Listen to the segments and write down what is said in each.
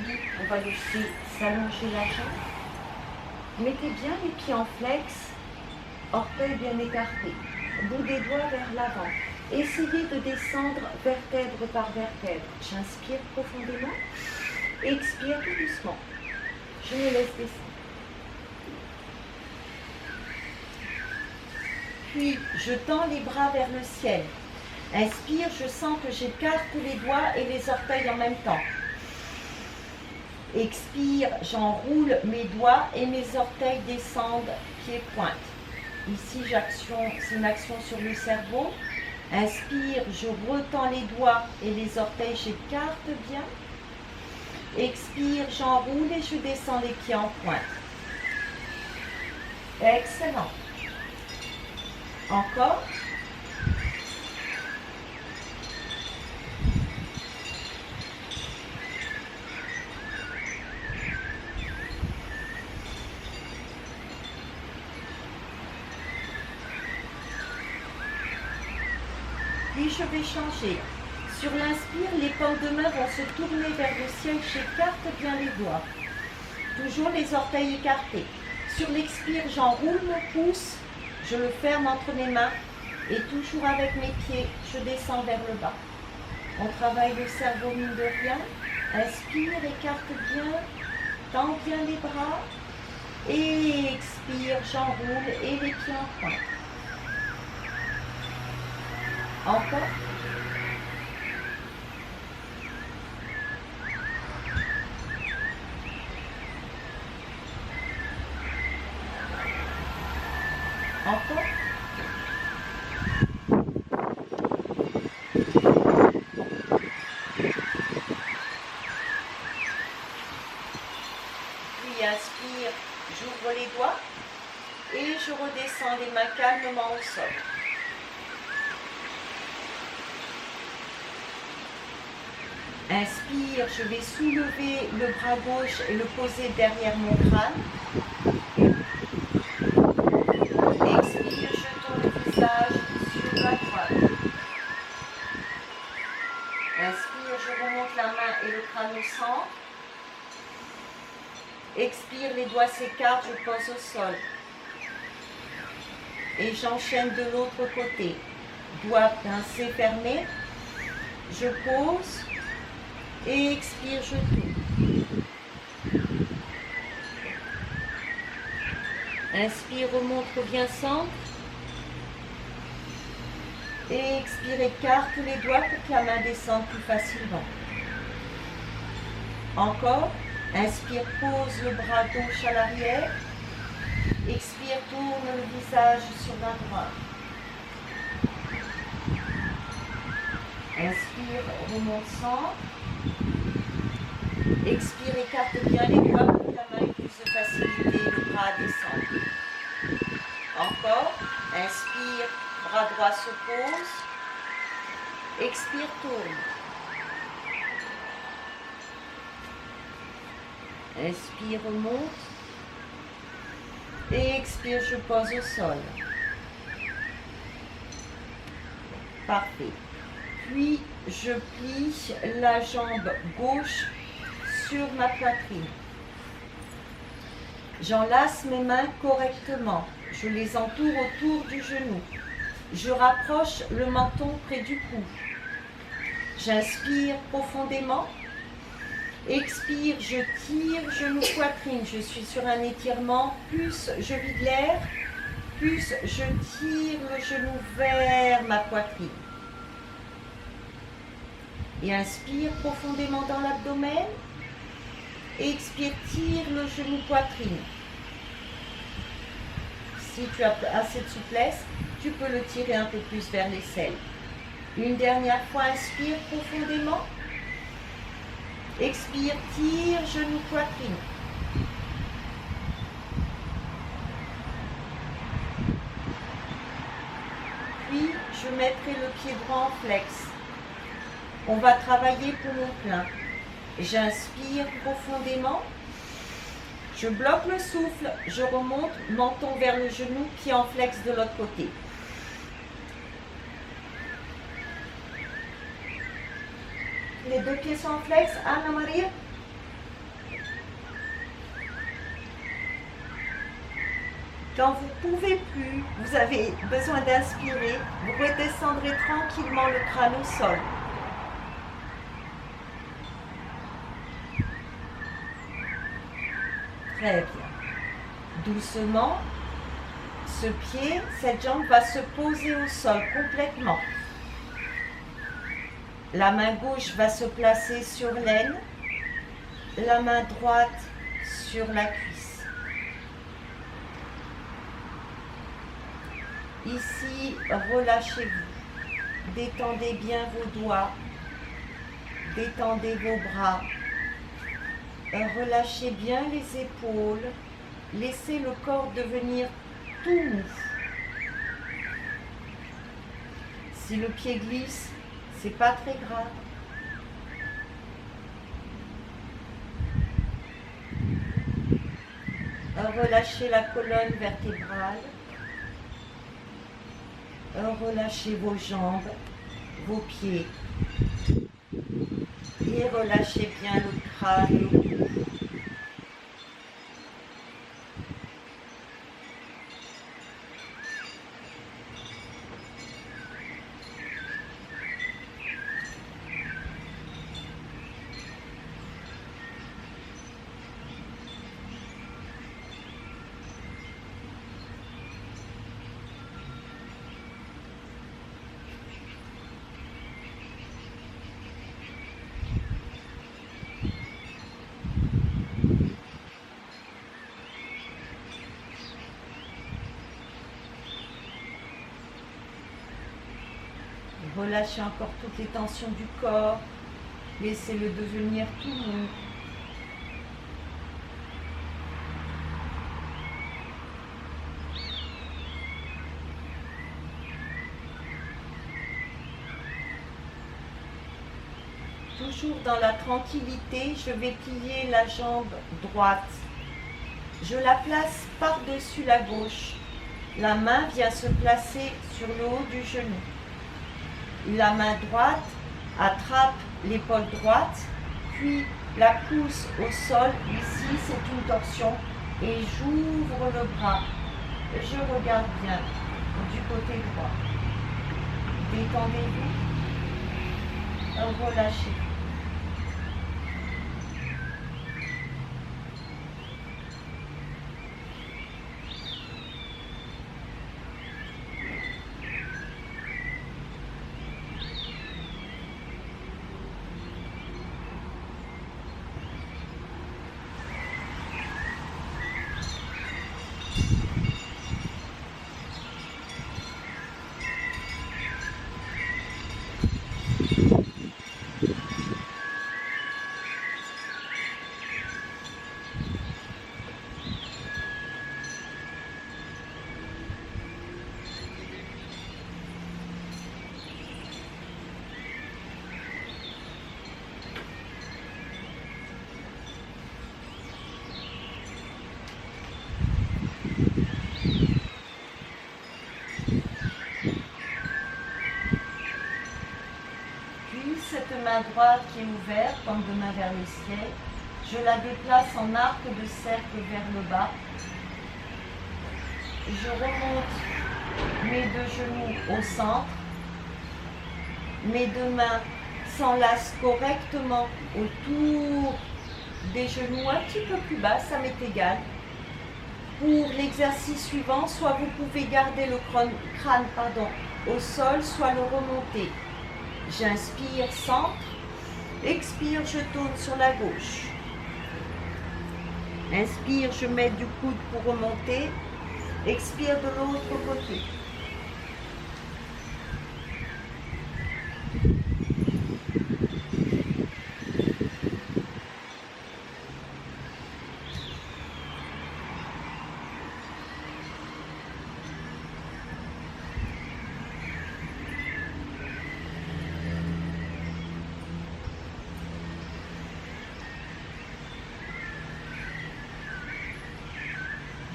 Puis, on va laisser s'allonger la jambe. Mettez bien les pieds en flex, orteils bien écartés, bout des doigts vers l'avant. Essayez de descendre vertèbre par vertèbre. J'inspire profondément, expire tout doucement. Je me laisse descendre. Puis, je tends les bras vers le ciel. Inspire, je sens que j'écarte les doigts et les orteils en même temps. Expire, j'enroule mes doigts et mes orteils descendent pieds-pointe. Ici, c'est une action sur le cerveau. Inspire, je retends les doigts et les orteils, j'écarte bien. Expire, j'enroule et je descends les pieds en pointe. Excellent. Encore. Puis je vais changer. Sur l'inspire, les paumes de main vont se tourner vers le ciel. J'écarte bien les doigts. Toujours les orteils écartés. Sur l'expire, j'enroule mon pouce. Je le ferme entre mes mains. Et toujours avec mes pieds, je descends vers le bas. On travaille le cerveau mine de rien. Inspire, écarte bien. Tends bien les bras. Et expire, j'enroule et les pieds en pointe. Encore. Encore. Puis inspire, j'ouvre les doigts et je redescends les mains calmement au sol. Inspire, je vais soulever le bras gauche et le poser derrière mon crâne. Expire, je tourne le visage sur la droite. Inspire, je remonte la main et le crâne au centre. Expire, les doigts s'écartent, je pose au sol. Et j'enchaîne de l'autre côté. Doigts pincés, fermés. Je pose. Et expire, je tourne. Inspire, remonte, reviens centre. Et expire, écarte les doigts pour que la main descende plus facilement. Encore. Inspire, pose le bras gauche à l'arrière. Expire, tourne le visage sur la droite. Inspire, remonte centre. Expire, écarte bien les doigts pour que la main ait plus de facilité, le bras à descendre. Encore. Inspire, bras droit se pose. Expire, tourne. Inspire, remonte. Et expire, je pose au sol. Parfait. Puis, je plie la jambe gauche sur ma poitrine. J'enlace mes mains correctement. Je les entoure autour du genou. Je rapproche le menton près du cou. J'inspire profondément. Expire, je tire genou poitrine. Je suis sur un étirement. Plus je vide l'air, plus je tire le genou vers ma poitrine. Et inspire profondément dans l'abdomen. Expire, tire le genou poitrine. Si tu as assez de souplesse, tu peux le tirer un peu plus vers l'aisselle. Une dernière fois, inspire profondément. Expire, tire, genou, poitrine. Puis, je mettrai le pied droit en flex. On va travailler poumon plein. J'inspire profondément. Je bloque le souffle. Je remonte, menton vers le genou, pied en flex de l'autre côté. Les deux pieds sont en flex. Anna Maria. Quand vous ne pouvez plus, vous avez besoin d'inspirer, vous redescendrez tranquillement le crâne au sol. Très bien. Doucement, ce pied, cette jambe va se poser au sol complètement. La main gauche va se placer sur l'aine, la main droite sur la cuisse. Ici, relâchez-vous. Détendez bien vos doigts. Détendez vos bras. Relâchez bien les épaules. Laissez le corps devenir tout mou. Si le pied glisse, c'est pas très grave. Relâchez la colonne vertébrale. Relâchez vos jambes, vos pieds. Et relâchez bien le crâne, le cou. Relâchez encore toutes les tensions du corps. Laissez-le devenir tout mou. Toujours dans la tranquillité, je vais plier la jambe droite. Je la place par-dessus la gauche. La main vient se placer sur le haut du genou. La main droite attrape l'épaule droite, puis la pousse au sol. Ici, c'est une torsion. Et j'ouvre le bras. Je regarde bien du côté droit. Détendez-vous. Relâchez. Cette main droite qui est ouverte, comme de main vers le ciel, je la déplace en arc de cercle vers le bas. Je remonte mes deux genoux au centre. Mes deux mains s'enlacent correctement autour des genoux, un petit peu plus bas, ça m'est égal. Pour l'exercice suivant, soit vous pouvez garder le crâne au sol, soit le remonter. J'inspire, centre. Expire, je tourne sur la gauche. Inspire, je mets du coude pour remonter. Expire de l'autre côté.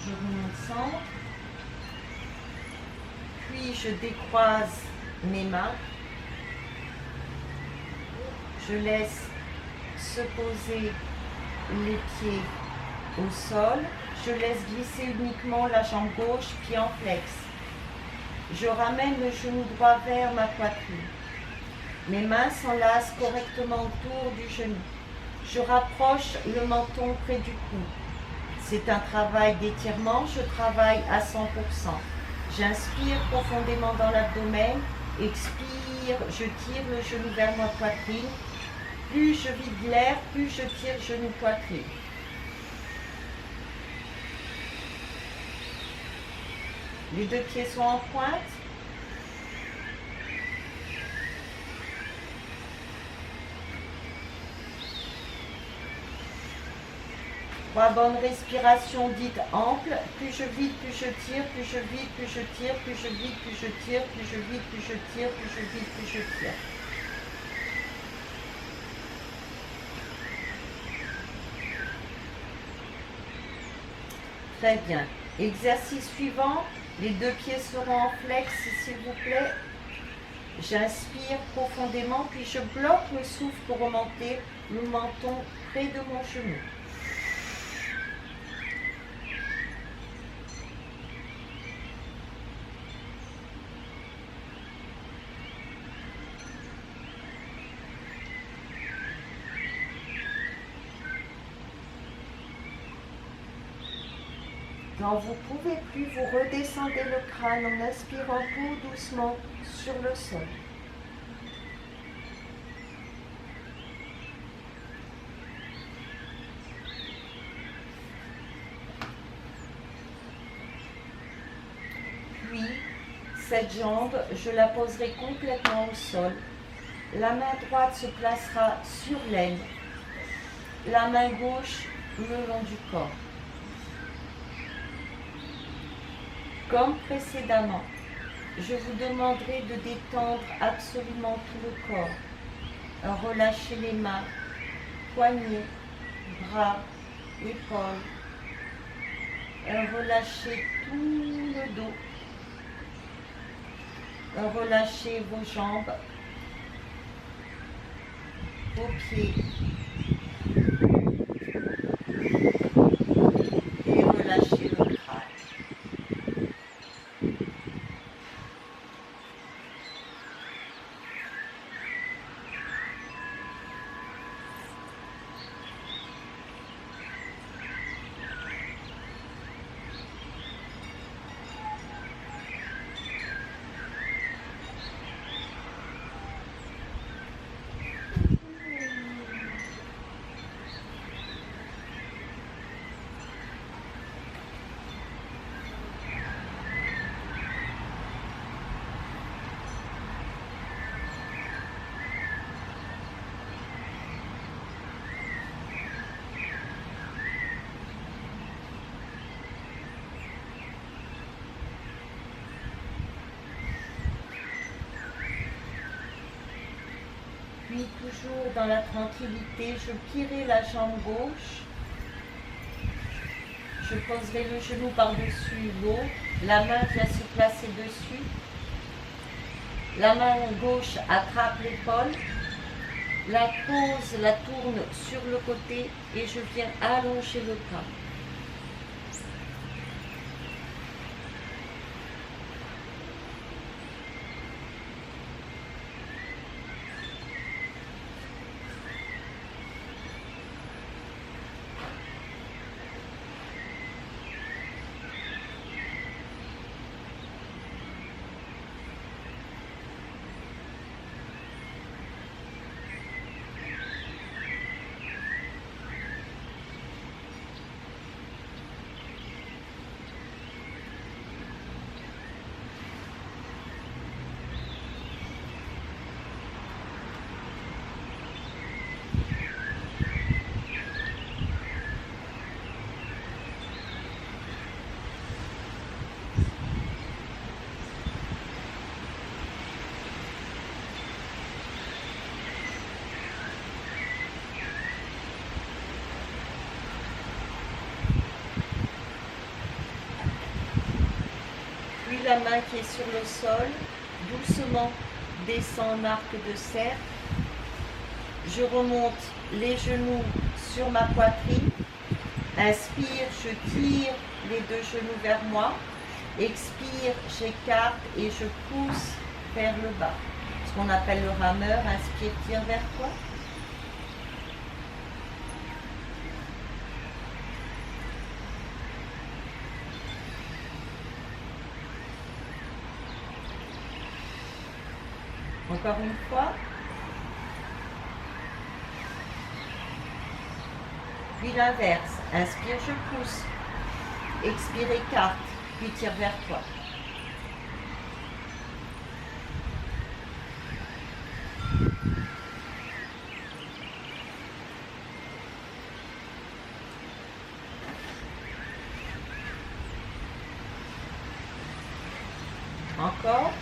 Je remonte centre, puis je décroise mes mains, je laisse se poser les pieds au sol, Je laisse glisser uniquement la jambe gauche, pied en flex. Je ramène le genou droit vers ma poitrine. Mes mains s'enlacent correctement autour du genou. Je rapproche le menton près du cou. C'est un travail d'étirement, je travaille à 100%. J'inspire profondément dans l'abdomen, expire, je tire le genou vers ma poitrine. Plus je vide l'air, plus je tire genou-poitrine. Les deux pieds sont en pointe. Trois bonnes respirations dites amples. Plus je vide, plus je tire, plus je vide, plus je tire, plus je vide, plus je tire, plus je vide, plus je tire, plus je vide, plus je tire. Très bien. Exercice suivant. Les deux pieds seront en flex, s'il vous plaît. J'inspire profondément, puis je bloque le souffle pour remonter le menton près de mon genou. Quand vous ne pouvez plus, vous redescendez le crâne en inspirant tout doucement sur le sol. Puis, cette jambe, je la poserai complètement au sol. La main droite se placera sur l'aine, la main gauche le long du corps. Comme précédemment, je vous demanderai de détendre absolument tout le corps. Relâchez les mains, poignets, bras, épaules. Relâchez tout le dos. Relâchez vos jambes, vos pieds. Et relâchez le crâne. Puis toujours dans la tranquillité, je plierai la jambe gauche. Je poserai le genou par-dessus l'autre. La main vient se placer dessus. La main gauche attrape l'épaule. La pose, la tourne sur le côté et je viens allonger le bras. La main qui est sur le sol, doucement descend en arc de cercle. Je remonte les genoux sur ma poitrine. Inspire, je tire les deux genoux vers moi. Expire, j'écarte et je pousse vers le bas. Ce qu'on appelle le rameur. Inspire, tire vers toi. Encore une fois. Puis l'inverse. Inspire, je pousse. Expire, écarte. Puis tire vers toi. Encore.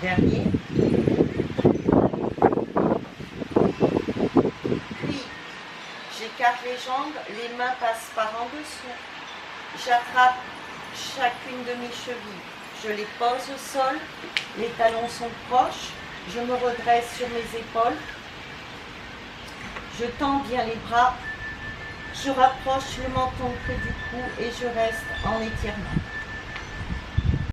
Dernier. Puis, j'écarte les jambes, les mains passent par en dessous. J'attrape chacune de mes chevilles. Je les pose au sol, les talons sont proches. Je me redresse sur mes épaules. Je tends bien les bras. Je rapproche le menton près du cou et je reste en étirement.